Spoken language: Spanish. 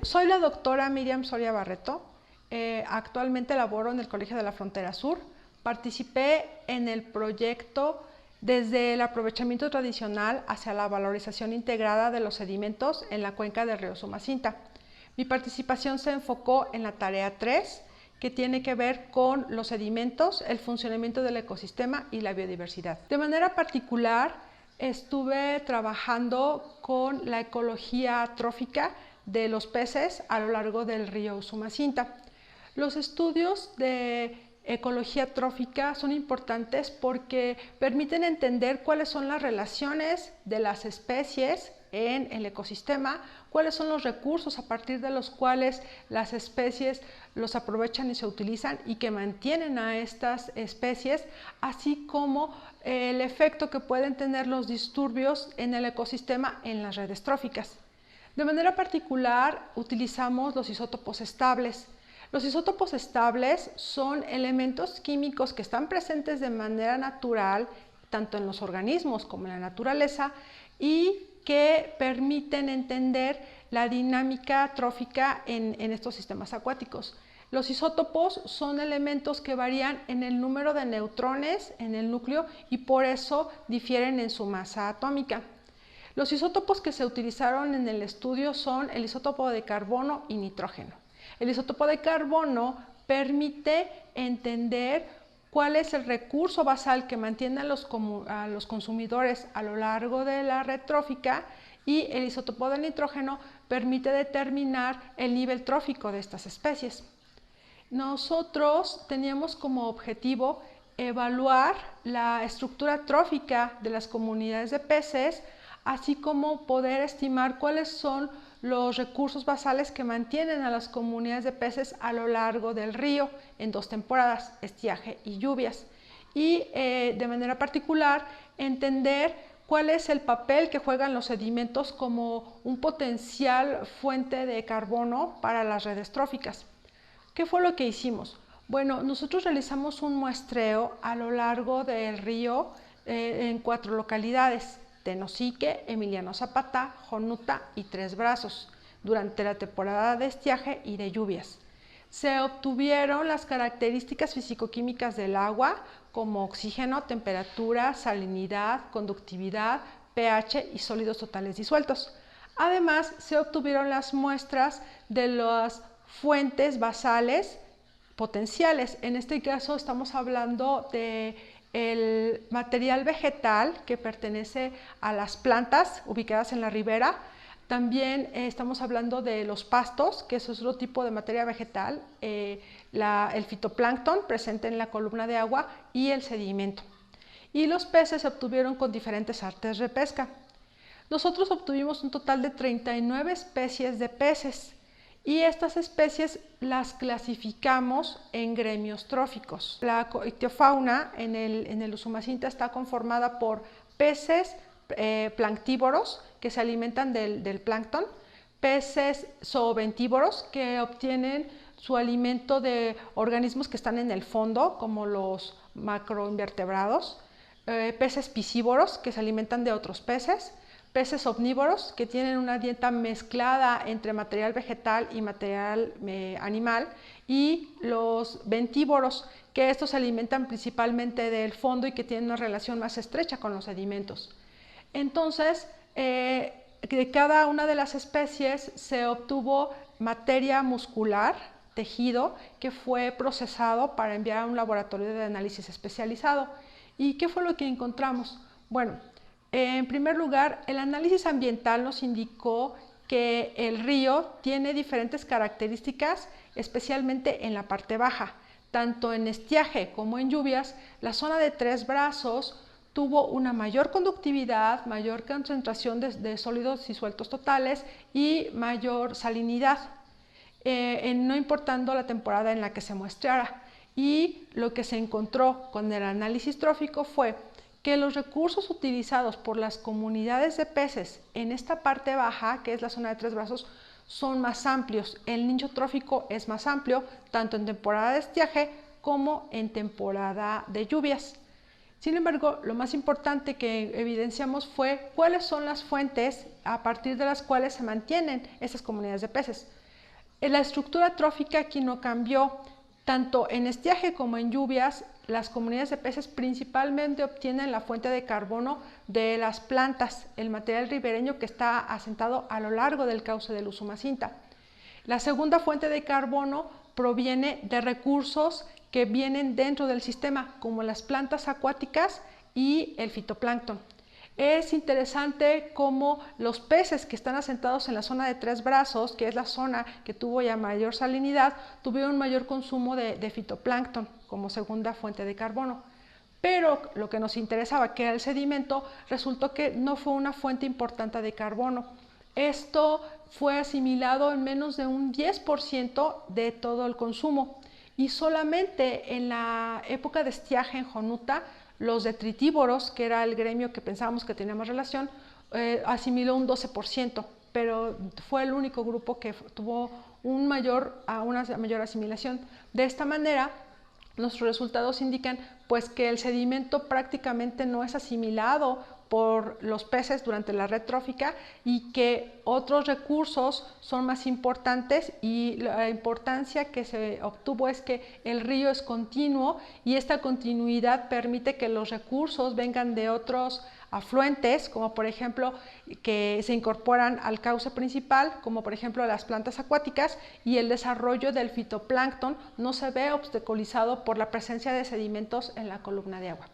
Soy la doctora Miriam Soria Barreto. Actualmente laboro en el Colegio de la Frontera Sur. Participé en el proyecto desde el aprovechamiento tradicional hacia la valorización integrada de los sedimentos en la cuenca del río Usumacinta. Mi participación se enfocó en la tarea 3, que tiene que ver con los sedimentos, el funcionamiento del ecosistema y la biodiversidad. De manera particular, estuve trabajando con la ecología trófica de los peces a lo largo del río Usumacinta. Los estudios de ecología trófica son importantes porque permiten entender cuáles son las relaciones de las especies en el ecosistema, cuáles son los recursos a partir de los cuales las especies los aprovechan y se utilizan y que mantienen a estas especies, así como el efecto que pueden tener los disturbios en el ecosistema en las redes tróficas. De manera particular, utilizamos los isótopos estables. Los isótopos estables son elementos químicos que están presentes de manera natural, tanto en los organismos como en la naturaleza, y que permiten entender la dinámica trófica en estos sistemas acuáticos. Los isótopos son elementos que varían en el número de neutrones en el núcleo y por eso difieren en su masa atómica. Los isótopos que se utilizaron en el estudio son el isótopo de carbono y nitrógeno. El isótopo de carbono permite entender cuál es el recurso basal que mantiene a los consumidores a lo largo de la red trófica, y el isótopo de nitrógeno permite determinar el nivel trófico de estas especies. Nosotros teníamos como objetivo evaluar la estructura trófica de las comunidades de peces, así como poder estimar cuáles son los recursos basales que mantienen a las comunidades de peces a lo largo del río en 2 temporadas, estiaje y lluvias. Y de manera particular, entender cuál es el papel que juegan los sedimentos como un potencial fuente de carbono para las redes tróficas. ¿Qué fue lo que hicimos? Bueno, nosotros realizamos un muestreo a lo largo del río en 4 localidades: Tenosique, Emiliano Zapata, Jonuta y Tres Brazos, durante la temporada de estiaje y de lluvias. Se obtuvieron las características fisicoquímicas del agua, como oxígeno, temperatura, salinidad, conductividad, pH y sólidos totales disueltos. Además, se obtuvieron las muestras de las fuentes basales potenciales. En este caso estamos hablando de el material vegetal que pertenece a las plantas ubicadas en la ribera. También estamos hablando de los pastos, que es otro tipo de materia vegetal, el fitoplancton presente en la columna de agua y el sedimento. Y los peces se obtuvieron con diferentes artes de pesca. Nosotros obtuvimos un total de 39 especies de peces, y estas especies las clasificamos en gremios tróficos. La ictiofauna en el Usumacinta está conformada por peces planctívoros que se alimentan del plancton, peces zoobentívoros que obtienen su alimento de organismos que están en el fondo, como los macroinvertebrados, peces piscívoros que se alimentan de otros peces, peces omnívoros que tienen una dieta mezclada entre material vegetal y material animal, y los bentívoros, que estos se alimentan principalmente del fondo y que tienen una relación más estrecha con los sedimentos. Entonces, de cada una de las especies se obtuvo materia muscular, tejido, que fue procesado para enviar a un laboratorio de análisis especializado. ¿Y qué fue lo que encontramos? Bueno, en primer lugar, el análisis ambiental nos indicó que el río tiene diferentes características, especialmente en la parte baja. Tanto en estiaje como en lluvias, la zona de Tres Brazos tuvo una mayor conductividad, mayor concentración de sólidos disueltos totales y mayor salinidad, no importando la temporada en la que se muestreara. Y lo que se encontró con el análisis trófico fue que los recursos utilizados por las comunidades de peces en esta parte baja, que es la zona de Tres Brazos, son más amplios. El nicho trófico es más amplio, tanto en temporada de estiaje como en temporada de lluvias. Sin embargo, lo más importante que evidenciamos fue cuáles son las fuentes a partir de las cuales se mantienen estas comunidades de peces. La estructura trófica aquí no cambió. Tanto en estiaje como en lluvias, las comunidades de peces principalmente obtienen la fuente de carbono de las plantas, el material ribereño que está asentado a lo largo del cauce del Usumacinta. La segunda fuente de carbono proviene de recursos que vienen dentro del sistema, como las plantas acuáticas y el fitoplancton. Es interesante cómo los peces que están asentados en la zona de Tres Brazos, que es la zona que tuvo ya mayor salinidad, tuvieron mayor consumo de fitoplancton como segunda fuente de carbono. Pero lo que nos interesaba, que era el sedimento, resultó que no fue una fuente importante de carbono. Esto fue asimilado en menos de un 10% de todo el consumo. Y solamente en la época de estiaje en Jonuta, los detritívoros, que era el gremio que pensábamos que tenía más relación, asimiló un 12%, pero fue el único grupo que tuvo una mayor asimilación. De esta manera, nuestros resultados indican pues que el sedimento prácticamente no es asimilado por los peces durante la red trófica y que otros recursos son más importantes, y la importancia que se obtuvo es que el río es continuo y esta continuidad permite que los recursos vengan de otros afluentes, como por ejemplo que se incorporan al cauce principal, como por ejemplo las plantas acuáticas, y el desarrollo del fitoplancton no se ve obstaculizado por la presencia de sedimentos en la columna de agua.